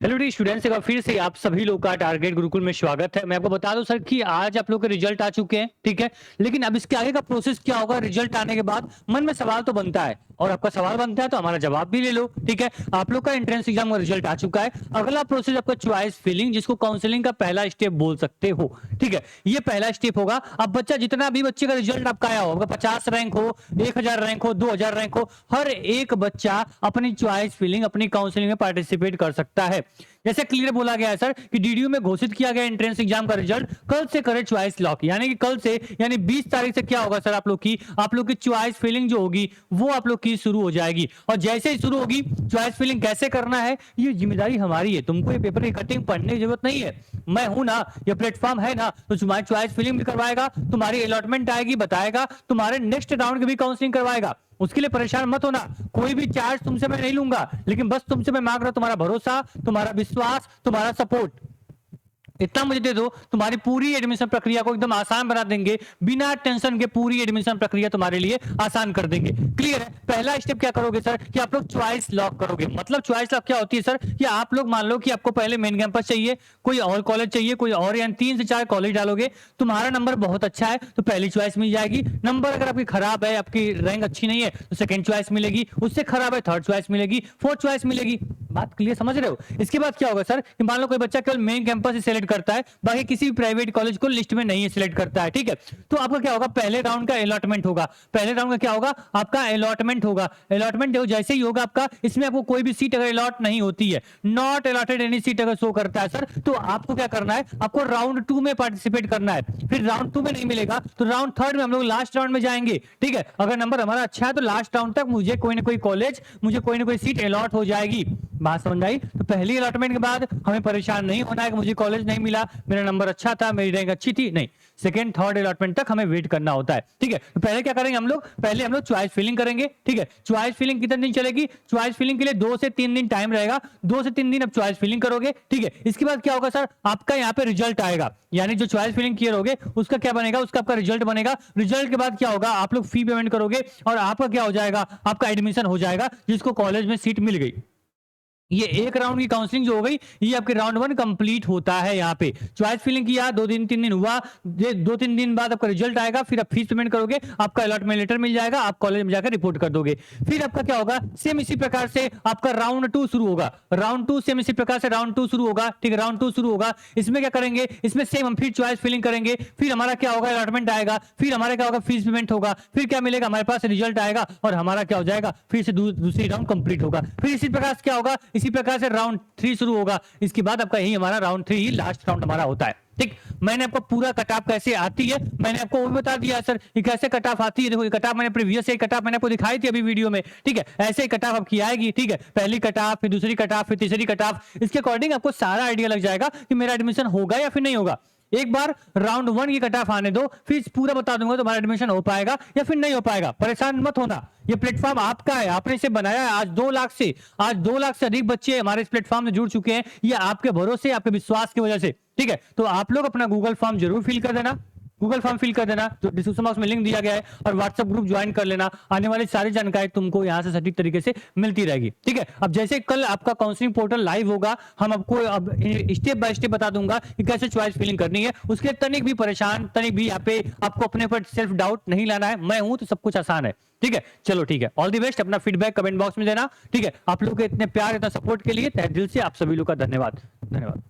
Hello D students, एक बार फिर से आप सभी लोग का टारगेट गुरुकुल में स्वागत है। मैं आपको बता दूं सर कि आज आप लोग के रिजल्ट आ चुके हैं, ठीक है। लेकिन अब इसके आगे का प्रोसेस क्या होगा? रिजल्ट आने के बाद मन में सवाल तो बनता है, और आपका सवाल बनता है तो हमारा जवाब भी ले लो, ठीक है। आप लोग का एंट्रेंस एग्जाम का रिजल्ट आ चुका है। अगला प्रोसेस आपका चॉइस फिलिंग, जिसको काउंसलिंग का पहला स्टेप बोल सकते हो, ठीक है। ये पहला स्टेप होगा। अब बच्चा जितना भी बच्चे का रिजल्ट आपका आया होगा, 50 रैंक हो, 1000 रैंक हो, 2000 रैंक हो, हर एक बच्चा अपनी चॉइस फिलिंग, अपनी काउंसलिंग में पार्टिसिपेट कर सकता है। जैसे क्लियर बोला गया है सर कि डीडीयू में घोषित किया गया एंट्रेंस एग्जाम का रिजल्ट, कल से करें चॉइस लॉक, यानी कि कल से यानी 20 तारीख से क्या होगा सर, आप लोग की चॉइस फिलिंग जो होगी वो आप लोग की शुरू हो जाएगी। और जैसे ही शुरू होगी, चॉइस फिलिंग कैसे करना है ये जिम्मेदारी हमारी है। तुमको ये पेपर की कटिंग पढ़ने की जरूरत नहीं है, मैं हूं ना, ये प्लेटफॉर्म है ना, तो तुम्हारी चॉइस फिलिंग भी करवाएगा, तुम्हारी अलॉटमेंट आएगी, बताएगा, तुम्हारे नेक्स्ट राउंड की भी काउंसलिंग करवाएगा। उसके लिए परेशान मत होना, कोई भी चार्ज तुमसे मैं नहीं लूंगा, लेकिन बस तुमसे मैं मांग रहा हूं तुम्हारा भरोसा, तुम्हारा विश्वास, तुम्हारा सपोर्ट। इतना मुझे दे दो, तुम्हारी पूरी एडमिशन प्रक्रिया को एकदम आसान बना देंगे, बिना टेंशन के पूरी एडमिशन प्रक्रिया तुम्हारे लिए आसान कर देंगे। क्लियर है? पहला स्टेप क्या करोगे सर कि आप लोग चॉइस लॉक करोगे। मतलब चॉइस लॉक क्या होती है सर कि आप लोग मान लो कि आपको पहले मेन कैंपस चाहिए, कोई और कॉलेज चाहिए, कोई और, यानी 3 से 4 कॉलेज डालोगे। तुम्हारा नंबर बहुत अच्छा है तो पहली चॉइस मिल जाएगी। नंबर अगर आपकी खराब है, आपकी रैंक अच्छी नहीं है, तो सेकंड चॉइस मिलेगी। उससे खराब है, थर्ड चॉइस मिलेगी, फोर्थ चॉइस मिलेगी। बात क्लियर समझ रहे हो? इसके बाद क्या होगा सर कि मान लो कोई बच्चा केवल मेन कैंपस ही सिलेक्ट करता है, बाकी किसी भी प्राइवेट कॉलेज को लिस्ट में नहीं सिलेक्ट करता है, ठीक है। तो आपका क्या होगा, पहले राउंड का अलॉटमेंट होगा। पहले राउंड का क्या होगा, आपका अलॉटमेंट होगा। अलॉटमेंट देखो जैसे ही होगा आपका, इसमें आपको कोई भी सीट अगर अलॉट नहीं होती है, नॉट अलॉटेड एनी सीट अगर शो करता है सर, तो आपको क्या करना है, आपको राउंड 2 में पार्टिसिपेट करना है। फिर राउंड 2 में नहीं मिलेगा तो राउंड 3 में हम लोग लास्ट राउंड में जाएंगे, ठीक है। अगर नंबर हमारा अच्छा है तो लास्ट राउंड तक मुझे कोई ना कोई कॉलेज, मुझे कोई ना कोई सीट अलॉट हो जाएगी। बात समझ आई? तो पहली अलॉटमेंट के बाद हमें परेशान नहीं होना है कि मुझे कॉलेज नहीं मिला, मेरा नंबर अच्छा था, मेरी रैंक अच्छी थी, नहीं। सेकंड थर्ड अलॉटमेंट तक हमें वेट करना होता है, ठीक है। तो पहले क्या करेंगे हम लोग, पहले हम लोग चॉइस फिलिंग करेंगे, ठीक है। चॉइस फिलिंग कितने दिन चलेगी? चॉइस फिलिंग के लिए 2 से 3 दिन टाइम रहेगा। 2 से 3 दिन अब चॉइस फिलिंग करोगे, ठीक है। इसके बाद क्या होगा सर, आपका यहाँ पे रिजल्ट आएगा, यानी जो चॉइस फिलिंग किए होगे उसका क्या बनेगा, उसका आपका रिजल्ट बनेगा। रिजल्ट के बाद क्या होगा, आप लोग फी पेमेंट करोगे और आपका क्या हो जाएगा, आपका एडमिशन हो जाएगा, जिसको कॉलेज में सीट मिल गई। ये एक राउंड की काउंसलिंग जो हो गई, ये आपके राउंड 1 कंप्लीट होता है। यहाँ पे चॉइस फिलिंग किया, 2 दिन 3 दिन हुआ, 2-3 दिन बाद आपका रिजल्ट आएगा, फिर आप फीस पेमेंट करोगे, आपका अलॉटमेंट लेटर मिल जाएगा, आप कॉलेज में जाकर रिपोर्ट कर दोगे। फिर आपका क्या होगा, सेम इसी प्रकार से आपका राउंड 2 शुरू होगा। राउंड 2 सेम इसी प्रकार से राउंड 2 शुरू होगा, ठीक है। राउंड 2 शुरू होगा, इसमें क्या करेंगे, इसमें सेम हम फिर चॉइस फिलिंग करेंगे, फिर हमारा क्या होगा, अलॉटमेंट आएगा, फिर हमारा क्या होगा, फीस पेमेंट होगा, फिर क्या मिलेगा, हमारे पास रिजल्ट आएगा और हमारा क्या हो जाएगा, फिर से दूसरी राउंड कंप्लीट होगा। फिर इसी प्रकार से क्या होगा, इसी प्रकार से राउंड 3 शुरू होगा। इसके बाद आपका यही हमारा राउंड 3 ही लास्ट राउंड हमारा होता है, ठीक। मैंने आपको पूरा कट ऑफ कैसे आती है मैंने आपको वो भी बता दिया सर कि कैसे कट ऑफ आती है। देखो ये कट ऑफ मैंने प्रीवियस से कट ऑफ मैंने आपको दिखाई थी अभी वीडियो में, ठीक है। ऐसे ही कट ऑफ आपकी आएगी, ठीक है। पहली कट ऑफ, फिर दूसरी कट ऑफ, फिर तीसरी कट ऑफ। इसके अकॉर्डिंग आपको सारा आइडिया लग जाएगा कि मेरा एडमिशन होगा या फिर नहीं होगा। एक बार राउंड 1 की कट ऑफ आने दो, फिर पूरा बता दूंगा तुम्हारा एडमिशन हो पाएगा या फिर नहीं हो पाएगा। परेशान मत होना, ये प्लेटफॉर्म आपका है, आपने इसे बनाया है। आज 2 लाख से अधिक बच्चे हमारे इस प्लेटफॉर्म में जुड़ चुके हैं, ये आपके भरोसे, आपके विश्वास की वजह से, ठीक है। तो आप लोग अपना गूगल फॉर्म जरूर फिल कर देना, गूगल फॉर्म फिल कर देना, जो डिस्क्रिप्शन बॉक्स में लिंक दिया गया है, और व्हाट्सएप ग्रुप ज्वाइन कर लेना। आने वाली सारी जानकारी तुमको यहाँ से सटीक तरीके से मिलती रहेगी, ठीक है। अब जैसे कल आपका काउंसलिंग पोर्टल लाइव होगा, हम आपको अब स्टेप बाय स्टेप बता दूंगा कि कैसे चॉइस फिलिंग करनी है। उसके तनिक भी परेशान, तनिक भी यहाँ पे आपको अपने पर सेल्फ डाउट नहीं लाना है। मैं हूं तो सब कुछ आसान है, ठीक है। चलो ठीक है, ऑल द बेस्ट। अपना फीडबैक कमेंट बॉक्स में देना, ठीक है। आप लोग के इतने प्यार, इतना सपोर्ट के लिए तहे दिल से आप सभी लोग का धन्यवाद। धन्यवाद।